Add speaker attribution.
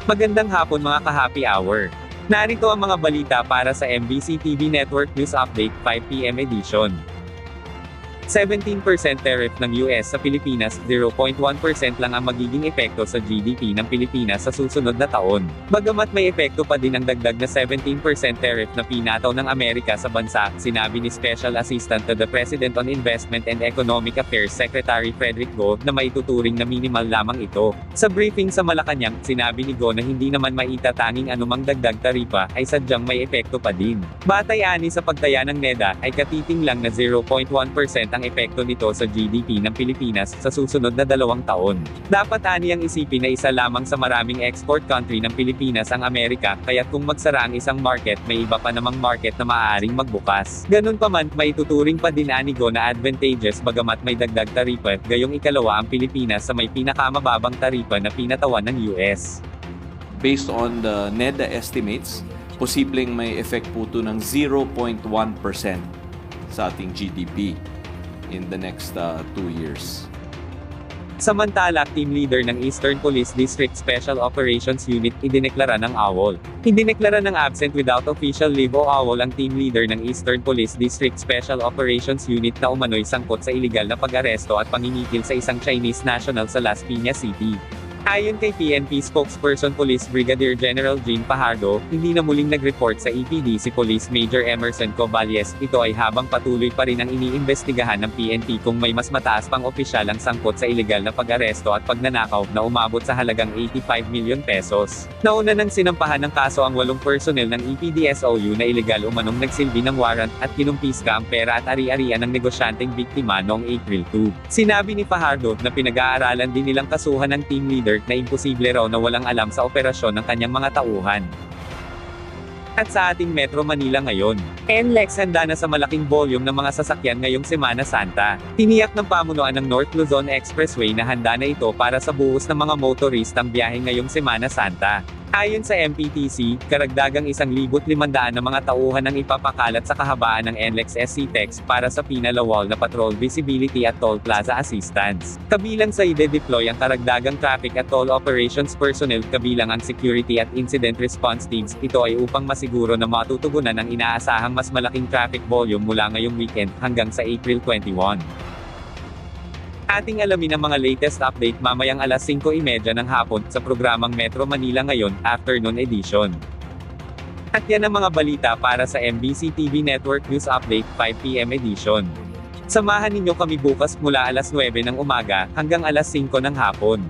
Speaker 1: Magandang hapon mga ka-happy hour. Narito ang mga balita para sa MBC TV Network News Update 5 PM edition. 17% tariff ng US sa Pilipinas, 0.1% lang ang magiging epekto sa GDP ng Pilipinas sa susunod na taon. Bagamat may epekto pa din ang dagdag na 17% tariff na pinataw ng Amerika sa bansa, sinabi ni Special Assistant to the President on Investment and Economic Affairs Secretary Frederick Go na maituturing na minimal lamang ito. Sa briefing sa Malacanang, sinabi ni Go na hindi naman maitatanging anumang dagdag taripa ay sadyang may epekto pa din. Batay ani sa pagtaya ng NEDA, ay katiting lang na 0.1% ang epekto nito sa GDP ng Pilipinas sa susunod na 2 taon. Dapat ani ang isipin na isa lamang sa maraming export country ng Pilipinas ang Amerika, kaya kung magsara ang isang market, may iba pa namang market na maaaring magbukas. Ganun pa man, maituturing pa din ani Go na advantageous bagamat may dagdag taripa, gayong ikalawa ang Pilipinas sa may pinakamababang taripa na pinatawan ng US.
Speaker 2: Based on the NEDA estimates, posibleng may effect po ito ng 0.1% sa ating GDP in the next 2 years.
Speaker 1: Samantala, team leader ng Eastern Police District Special Operations Unit, idineklara ng AWOL. Idineklara ng absent without official leave o AWOL ang team leader ng Eastern Police District Special Operations Unit na umano'y sangkot sa iligal na pag-aresto at pangingikil sa isang Chinese national sa Las Piñas City. Ayon kay PNP spokesperson Police Brigadier General Jean Fajardo, hindi na muling nag-report sa EPD si Police Major Emerson Coballes. Ito ay habang patuloy pa rin ang iniimbestigahan ng PNP kung may mas mataas pang opisyal ang sangkot sa iligal na pag-aresto at pagnanakaw na umabot sa halagang 85 million pesos. Nauna nang sinampahan ng kaso ang 8 personnel ng EPD-SOU na iligal umanong nagsilbi ng warrant at kinumpiska ang pera at ari-arian ng negosyanteng biktima noong April 2. Sinabi ni Fajardo na pinag-aaralan din nilang kasuhan ng team leader na imposible raw na walang alam sa operasyon ng kanyang mga tauhan. At sa ating Metro Manila ngayon, NLEX handa na sa malaking volume ng mga sasakyan ngayong Semana Santa. Tiniyak ng pamunuan ng North Luzon Expressway na handa na ito para sa buhos ng mga motoristang biyahe ngayong Semana Santa. Ayon sa MPTC, karagdagang 1,500 na mga tauhan ang ipapakalat sa kahabaan ng NLEX SC-TEX para sa pinalawal na patrol visibility at toll plaza assistance. Kabilang sa ide-deploy ang karagdagang traffic at toll operations personnel kabilang ang security at incident response teams. Ito ay upang masiguro na matutugunan ang inaasahang mas malaking traffic volume mula ngayong weekend hanggang sa April 21. Ating alamin ang mga latest update mamayang alas 5:30 ng hapon sa programang Metro Manila Ngayon, Afternoon Edition. At yan ang mga balita para sa MBC TV Network News Update 5 PM edition. Samahan ninyo kami bukas mula alas 9 ng umaga hanggang alas 5 ng hapon.